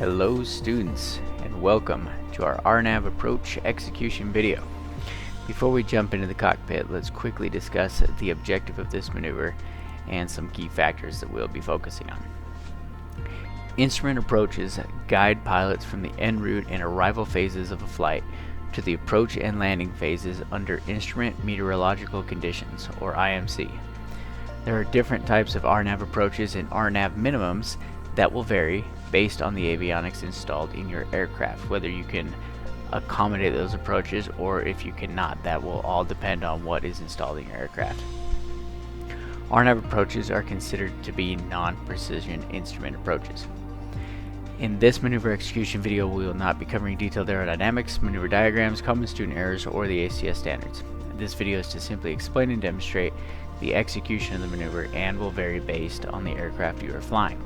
Hello students, and welcome to our RNAV approach execution video. Before we jump into the cockpit, let's quickly discuss the objective of this maneuver and some key factors that we'll be focusing on. Instrument approaches guide pilots from the en route and arrival phases of a flight to the approach and landing phases under instrument meteorological conditions, or IMC. There are different types of RNAV approaches and RNAV minimums that will vary based on the avionics installed in your aircraft, whether you can accommodate those approaches or if you cannot. That will all depend on what is installed in your aircraft. RNAV approaches are considered to be non-precision instrument approaches. In this maneuver execution video, we will not be covering detailed aerodynamics, maneuver diagrams, common student errors, or the ACS standards. This video is to simply explain and demonstrate the execution of the maneuver and will vary based on the aircraft you are flying.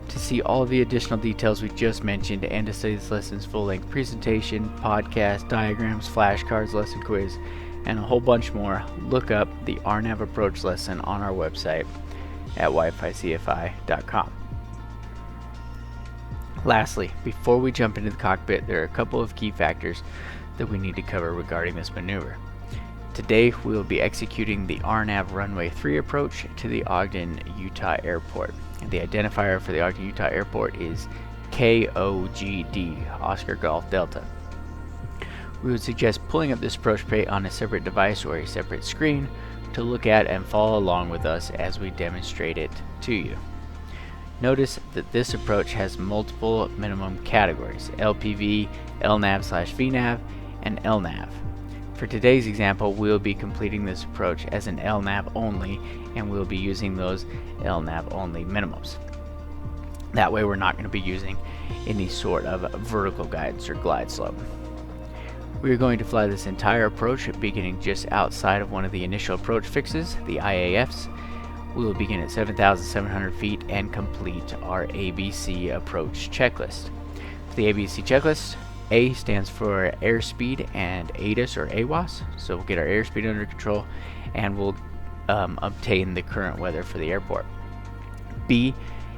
To see all of the additional details we just mentioned and to study this lesson's full-length presentation, podcast, diagrams, flashcards, lesson quiz, and a whole bunch more, look up the RNAV approach lesson on our website at wificfi.com. Lastly, before we jump into the cockpit, there are a couple of key factors that we need to cover regarding this maneuver. Today we will be executing the RNAV runway 3 approach to the Ogden, Utah airport. And the identifier for the Ogden, Utah airport is KOGD, Oscar Golf Delta. We would suggest pulling up this approach plate on a separate device or a separate screen to look at and follow along with us as we demonstrate it to you. Notice that this approach has multiple minimum categories: LPV, LNAV/VNAV, and LNAV. For today's example, we'll be completing this approach as an LNAV only, and we'll be using those LNAV only minimums. That way we're not going to be using any sort of vertical guidance or glide slope. We're going to fly this entire approach beginning just outside of one of the initial approach fixes, the IAFs. We will begin at 7,700 feet and complete our ABC approach checklist. For the ABC checklist, A stands for airspeed and ATIS or AWAS, so we'll get our airspeed under control and we'll obtain the current weather for the airport. B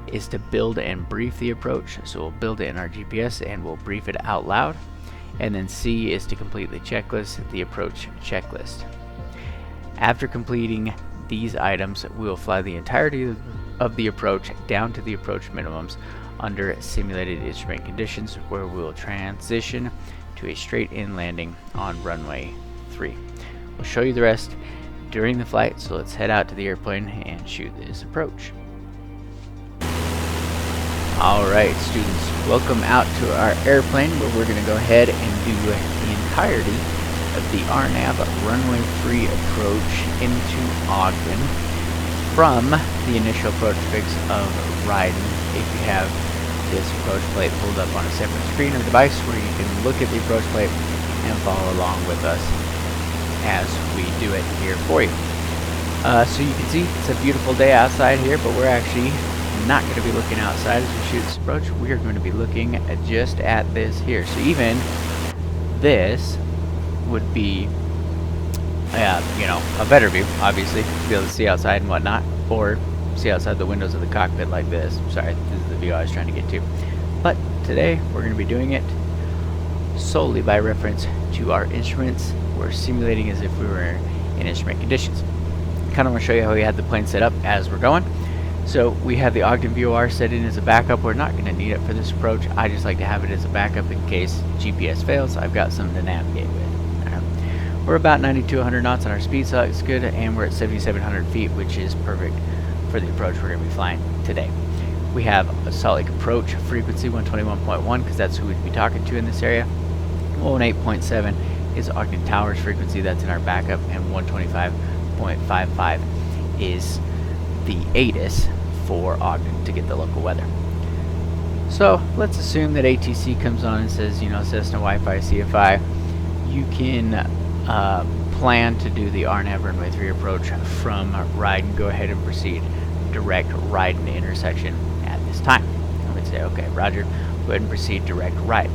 is to build and brief the approach, so we'll build it in our GPS and we'll brief it out loud. And then C is to complete the checklist, the approach checklist. After completing these items, we will fly the entirety of the approach down to the approach minimums under simulated instrument conditions, where we will transition to a straight-in landing on runway 3. We'll show you the rest during the flight, so let's head out to the airplane and shoot this approach. Alright students, welcome out to our airplane, where we're going to go ahead and do the entirety of the RNAV runway 3 approach into Ogden from the initial approach fix of Ryden. If you have this approach plate pulled up on a separate screen or device where you can look at the approach plate and follow along with us as we do it here for you. So you can see it's a beautiful day outside here, but we're actually not going to be looking outside as we shoot this approach. We are going to be looking at just at this here. So even this would be a better view, obviously, to be able to see outside and whatnot, or see outside the windows of the cockpit like this. Sorry, this is the view I was trying to get to. But today we're going to be doing it solely by reference to our instruments. We're simulating as if we were in instrument conditions. Kind of want to show you how we had the plane set up as we're going. So we have the Ogden VOR set in as a backup. We're not going to need it for this approach. I just like to have it as a backup in case GPS fails. I've got something to navigate with. We're about 9200 knots on our speed, so that's good, and we're at 7,700 feet, which is perfect for the approach we're going to be flying today. We have a Salt Lake approach frequency 121.1 because that's who we'd be talking to in this area. 118.7 is Ogden Towers frequency, that's in our backup, and 125.55 is the ATIS for Ogden to get the local weather. So let's assume that ATC comes on and says, Cessna Wi-Fi CFI, you can plan to do the RNAV runway 3 approach from Ryden. Go ahead and proceed direct Ryden intersection at this time. I would say, okay, roger, go ahead and proceed direct Ryden.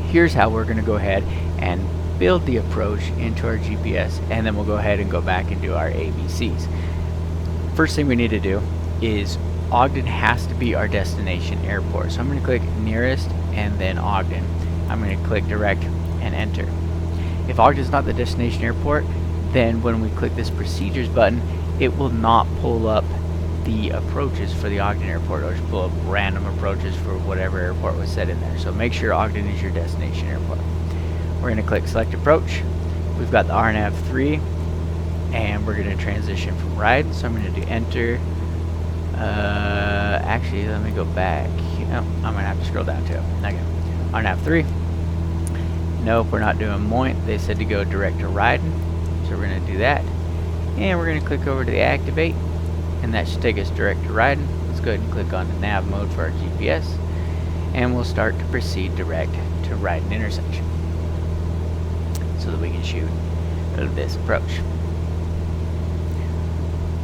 Here's how we're going to go ahead and build the approach into our GPS, and then we'll go ahead and go back and do our ABCs. First thing we need to do is Ogden has to be our destination airport. So I'm going to click nearest and then Ogden. I'm going to click direct and enter. If Ogden is not the destination airport, then when we click this procedures button, it will not pull up the approaches for the Ogden airport. It'll just pull up random approaches for whatever airport was set in there. So make sure Ogden is your destination airport. We're going to click select approach. We've got the RNAV 3, and we're going to transition from ride. So I'm going to do enter. Actually, let me go back. Oh, I'm going to have to scroll down to it. Okay. RNAV 3. Nope, we're not doing Moint. They said to go direct to riding. So we're going to do that. And we're going to click over to the activate. And that should take us direct to riding. Let's go ahead and click on the nav mode for our GPS. And we'll start to proceed direct to riding intersection, so that we can shoot this approach.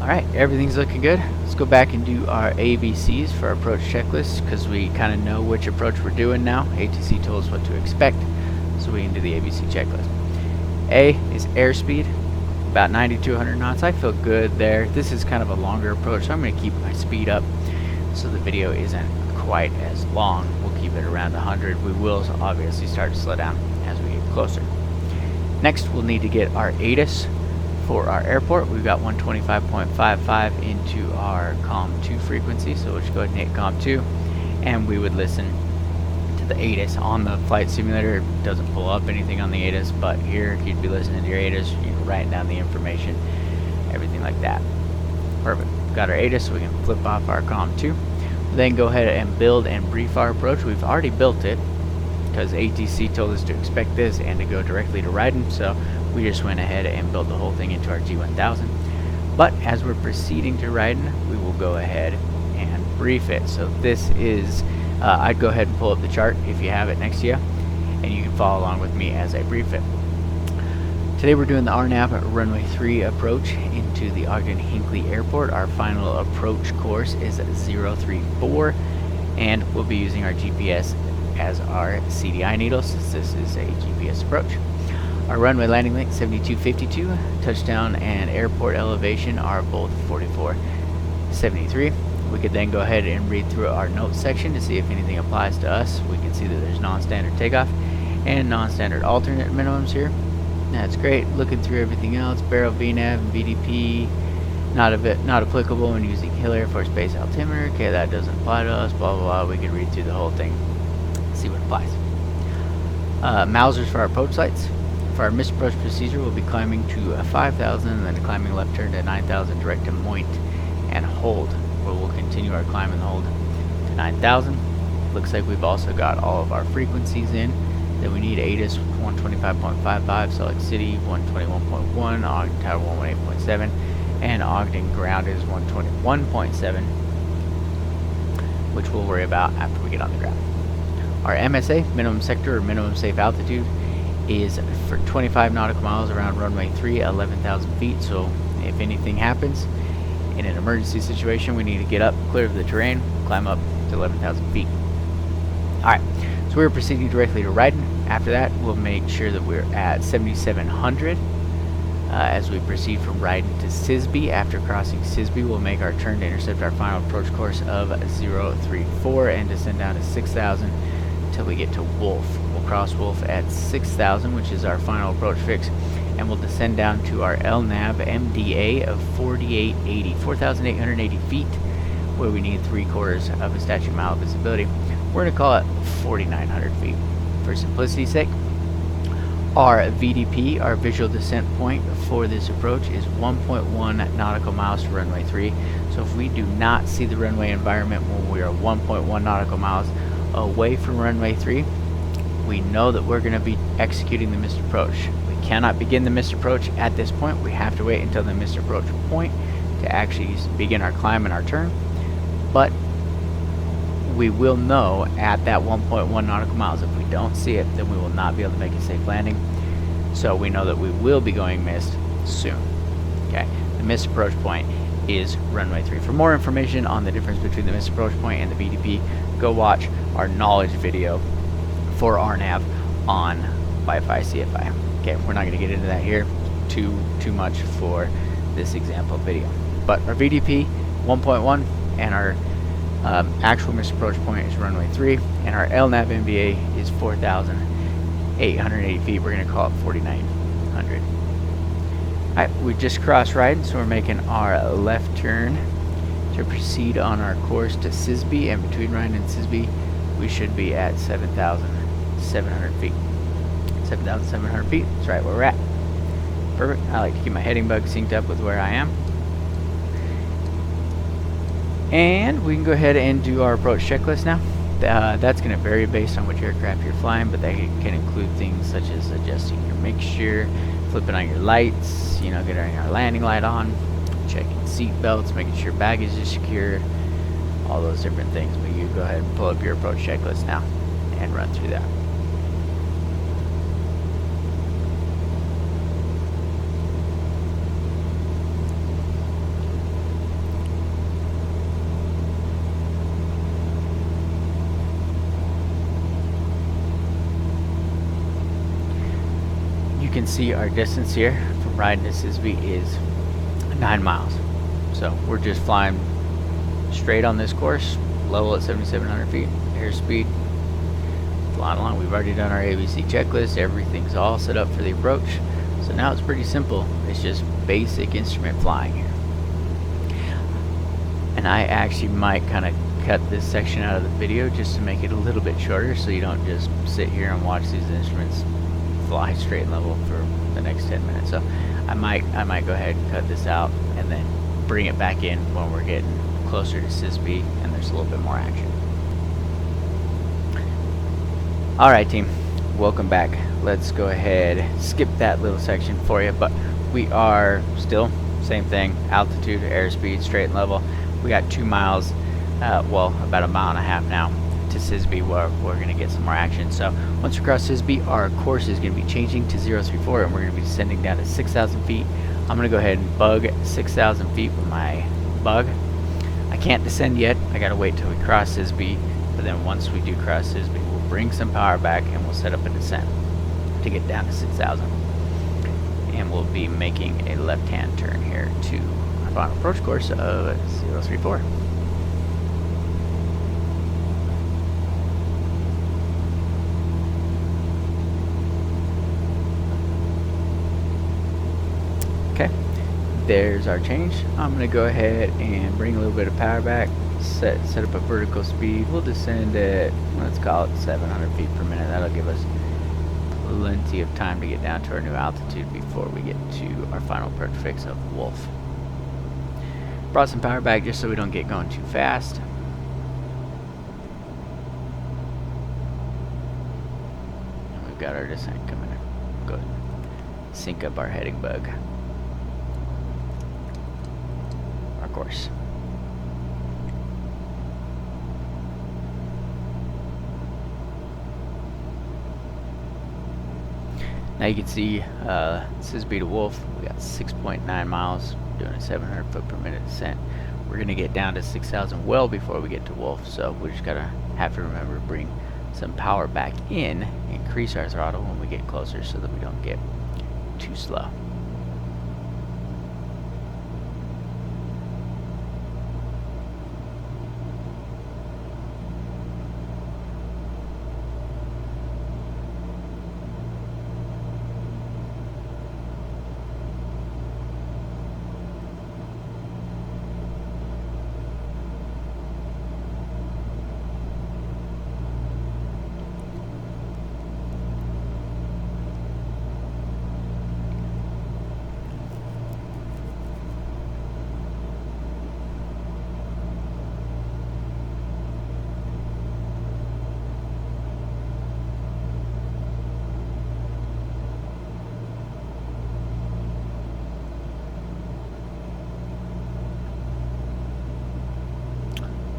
Alright, everything's looking good. Let's go back and do our ABCs for our approach checklist, because we kind of know which approach we're doing now. ATC told us what to expect, so we can do the ABC checklist. A is airspeed, about 90 to 100 knots. I feel good there. This is kind of a longer approach, so I'm going to keep my speed up so the video isn't quite as long. We'll keep it around 100. We will obviously start to slow down as we get closer. Next, we'll need to get our ATIS for our airport. We've got 125.55 into our COM2 frequency, so we'll just go ahead and hit COM2, and we would listen to the ATIS. On the flight simulator, it doesn't pull up anything on the ATIS, but here you'd be listening to your ATIS, you're writing down the information, everything like that. Perfect. Got our ATIS, so we can flip off our COM2. We'll then go ahead and build and brief our approach. We've already built it, because ATC told us to expect this and to go directly to riding, so we just went ahead and built the whole thing into our G1000. But as we're proceeding to riding, we will go ahead and brief it. So this is, I'd go ahead and pull up the chart if you have it next to you, and you can follow along with me as I brief it. Today we're doing the RNAV runway 3 approach into the Ogden-Hinckley Airport. Our final approach course is 034, and we'll be using our GPS as our CDI needle, since this is a GPS approach. Our runway landing length 7252, touchdown and airport elevation are both 4473. We could then go ahead and read through our notes section to see if anything applies to us. We can see that there's non-standard takeoff and non-standard alternate minimums here. That's great. Looking through everything else, barrel VNAV and VDP not applicable when using Hill Air Force Base altimeter. Okay, that doesn't apply to us. Blah blah blah. We could read through the whole thing, see what applies. Mausers for our approach lights. For our missed approach procedure, we'll be climbing to 5,000 and then climbing left turn to 9,000 direct to Moint and hold, where we'll continue our climb and hold to 9,000. Looks like we've also got all of our frequencies in that we need. ATIS 125.55, Salt Lake City 121.1, Ogden Tower 118.7, and Ogden Ground is 121.7, which we'll worry about after we get on the ground. Our MSA, minimum sector or minimum safe altitude, is for 25 nautical miles around runway 3 at 11,000 feet. So if anything happens in an emergency situation, we need to get up, clear of the terrain, climb up to 11,000 feet. Alright, so we're proceeding directly to riding. After that, we'll make sure that we're at 7,700 as we proceed from riding to Sisby. After crossing Sisby, we'll make our turn to intercept our final approach course of 034 and descend down to 6,000 until we get to Wolf. We'll cross Wolf at 6,000, which is our final approach fix, and we'll descend down to our LNAV MDA of 4,880 feet, where we need 3/4 of a statute mile visibility. We're going to call it 4,900 feet for simplicity's sake. Our VDP, our visual descent point for this approach, is 1.1 nautical miles to runway 3. So if we do not see the runway environment when we are 1.1 nautical miles away from runway 3, we know that we're going to be executing the missed approach. We cannot begin the missed approach at this point. We have to wait until the missed approach point to actually begin our climb and our turn. But we will know at that 1.1 nautical miles. If we don't see it, then we will not be able to make a safe landing. So we know that we will be going missed soon. Okay, the missed approach point is runway 3. For more information on the difference between the missed approach point and the VDP, go watch our knowledge video for RNAV on Wi-Fi CFI. Okay, we're not going to get into that here. Too much for this example video. But our VDP 1.1 and our Actual missed approach point is runway 3, and our LNAV MVA is 4,880 feet. We're going to call it 4,900. Alright, we just crossed right, so we're making our left turn to proceed on our course to Sisby, and between Ryan and Sisby, we should be at 7,700 feet. 7,700 feet, that's right where we're at. Perfect. I like to keep my heading bug synced up with where I am. And we can go ahead and do our approach checklist now. That's going to vary based on which aircraft you're flying, but that can include things such as adjusting your mixture, flipping on your lights, getting our landing light on, checking seat belts, making sure baggage is secured, all those different things. But you go ahead and pull up your approach checklist now and run through that. You can see our distance here from Ryden to Sisby is 9 miles. So we're just flying straight on this course, level at 7,700 feet, airspeed, flying along. We've already done our ABC checklist. Everything's all set up for the approach. So now it's pretty simple. It's just basic instrument flying here. And I actually might kind of cut this section out of the video just to make it a little bit shorter, so you don't just sit here and watch these instruments fly straight and level for the next 10 minutes. So I might go ahead and cut this out and then bring it back in when we're getting closer to Sisby and there's a little bit more action. Alright team, welcome back. Let's go ahead, skip that little section for you, but we are still, same thing, altitude, airspeed, straight and level. We got 2 miles, well, about a mile and a half now to Sisby, where we're going to get some more action. So once we cross Sisby, our course is going to be changing to 034 and we're going to be descending down to 6,000 feet. I'm going to go ahead and bug 6,000 feet with my bug. I can't descend yet. I got to wait till we cross Sisby, but then once we do cross Sisby, we'll bring some power back and we'll set up a descent to get down to 6,000. And we'll be making a left-hand turn here to our final approach course of 034. Okay, there's our change. I'm going to go ahead and bring a little bit of power back, set up a vertical speed. We'll descend at, let's call it 700 feet per minute. That'll give us plenty of time to get down to our new altitude before we get to our final approach fix of Wolf. Brought some power back just so we don't get going too fast. And we've got our descent coming in. Go ahead and sync up our heading bug. Our course. Now you can see Sisby to Wolf, we got 6.9 miles, doing a 700 foot per minute descent. We're going to get down to 6,000 well before we get to Wolf, so we just gotta have to remember to bring some power back in, increase our throttle when we get closer so that we don't get too slow.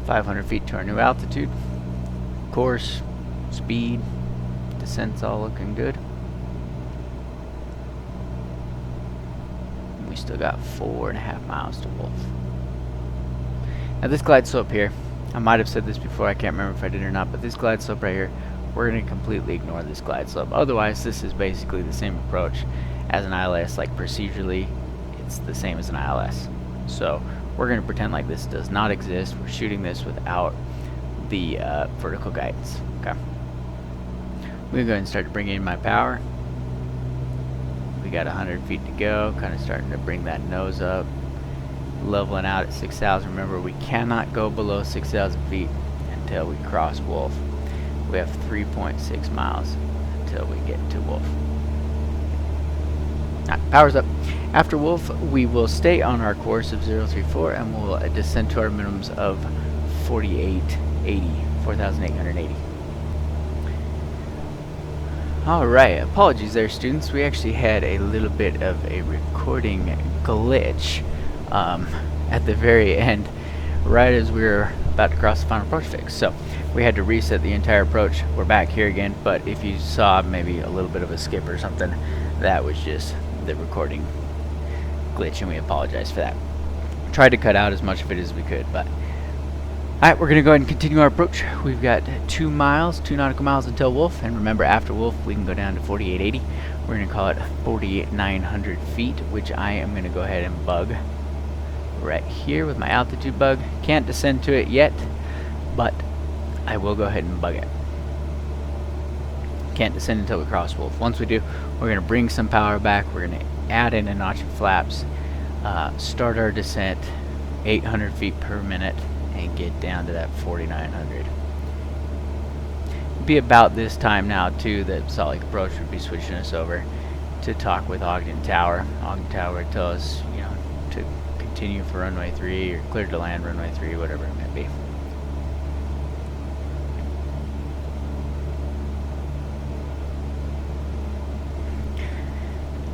.500 feet to our new altitude. Course, speed, descent's all looking good. And we still got 4.5 miles to Wolf. Now this glide slope here, I might have said this before, I can't remember if I did or not, but this glide slope right here, we're going to completely ignore this glide slope. Otherwise, this is basically the same approach as an ILS, like procedurally, it's the same as an ILS. So we're going to pretend like this does not exist. We're shooting this without the vertical guidance. Okay. I'm going to go ahead and start to bring in my power. We got 100 feet to go, kind of starting to bring that nose up, leveling out at 6,000. Remember, we cannot go below 6,000 feet until we cross Wolf. We have 3.6 miles until we get to Wolf. Alright, power's up. After Wolf, we will stay on our course of 034 and we'll descend to our minimums of 4,880. Alright, apologies there, students. We actually had a little bit of a recording glitch at the very end, right as we were about to cross the final approach fix. So we had to reset the entire approach. We're back here again, but if you saw maybe a little bit of a skip or something, that was just the recording glitch, and we apologize for that. Tried to cut out as much of it as we could, but alright, we're going to go ahead and continue our approach. We've got 2 nautical miles until Wolf, and remember, after Wolf we can go down to 4,880. We're going to call it 4,900 feet, which I am going to go ahead and bug right here with my altitude bug. Can't descend to it yet, but I will go ahead and bug it. Can't descend until we cross Wolf. Once we do, we're going to bring some power back. We're going to add in a notch of flaps, start our descent 800 feet per minute, and get down to that 4,900. Be about this time now too that Salt Lake Approach would be switching us over to talk with Ogden Tower. Ogden Tower would tell us, you know, to continue for runway 3 or clear to land runway 3, whatever it may be.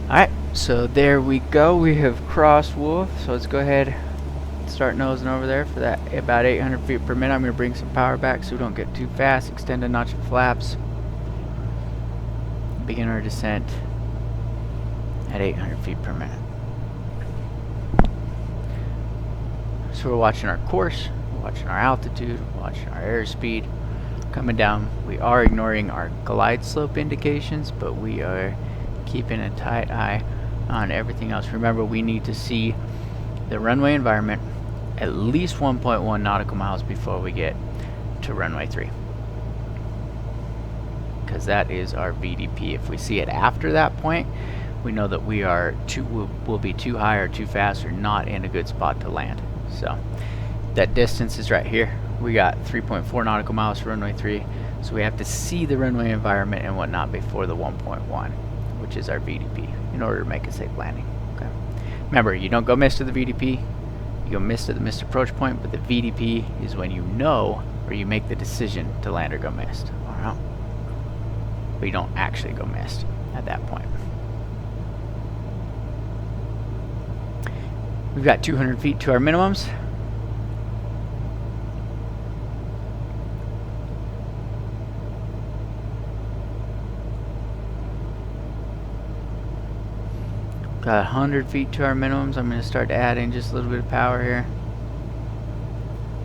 Alright, so there we go. We have crossed Wolf, so let's go ahead and start nosing over there for that about 800 feet per minute. I'm going to bring some power back so we don't get too fast. Extend a notch of flaps. Begin our descent at 800 feet per minute. So we're watching our course, we're watching our altitude, we're watching our airspeed. Coming down, we are ignoring our glide slope indications, but we are keeping a tight eye on everything else. Remember, we need to see the runway environment at least 1.1 nautical miles before we get to runway 3, because that is our VDP. If we see it after that point, we know that we are we'll be too high or too fast or not in a good spot to land. So that distance is right here. We got 3.4 nautical miles for runway 3, so we have to see the runway environment and whatnot before the 1.1, which is our VDP, in order to make a safe landing. Okay. Remember, you don't go missed to the VDP, you go missed at the missed approach point, but the VDP is when you know or you make the decision to land or go missed. Alright. But you don't actually go missed at that point. We've got 200 feet to our minimums. Got 100 feet to our minimums. I'm going to start adding just a little bit of power here.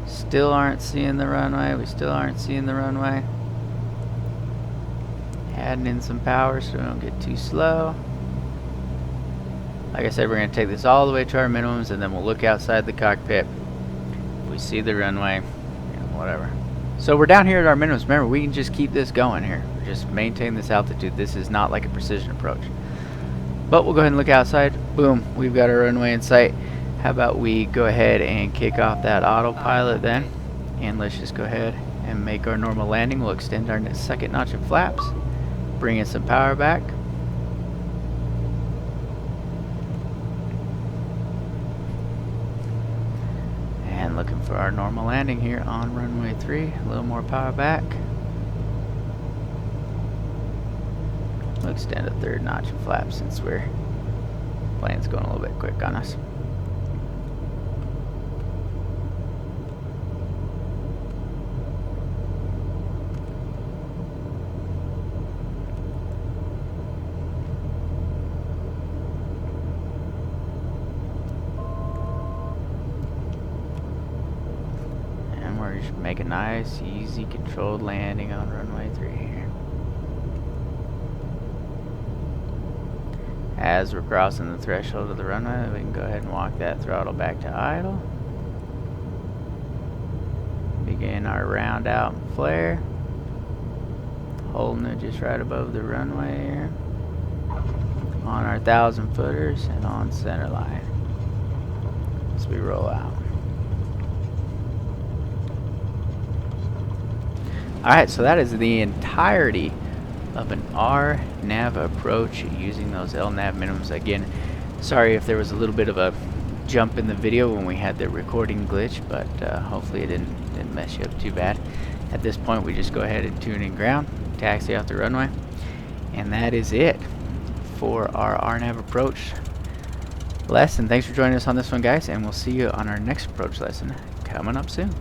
Still aren't seeing the runway. We still aren't seeing the runway. Adding in some power so we don't get too slow. Like I said, we're going to take this all the way to our minimums, and then we'll look outside the cockpit. If we see the runway, you know, whatever. So we're down here at our minimums. Remember, we can just keep this going here. Just maintain this altitude. This is not like a precision approach. But we'll go ahead and look outside. Boom, we've got our runway in sight. How about we go ahead and kick off that autopilot then, and let's just go ahead and make our normal landing. We'll extend our second notch of flaps, bring in some power back, and looking for our normal landing here on runway 3. A little more power back. We'll extend a third notch of flaps since plane's going a little bit quick on us. And we're just making a nice, easy, controlled landing on runway 3 here. As we're crossing the threshold of the runway, we can go ahead and walk that throttle back to idle. Again, our round out and flare. Holding it just right above the runway here. On our 1,000 footers and on center line as we roll out. Alright, so that is the entirety of an RNAV approach using those LNAV minimums. Again, sorry if there was a little bit of a jump in the video when we had the recording glitch, but hopefully it didn't mess you up too bad. At this point, we just go ahead and tune in ground, taxi off the runway, and that is it for our RNAV approach lesson. Thanks for joining us on this one, guys, and we'll see you on our next approach lesson coming up soon.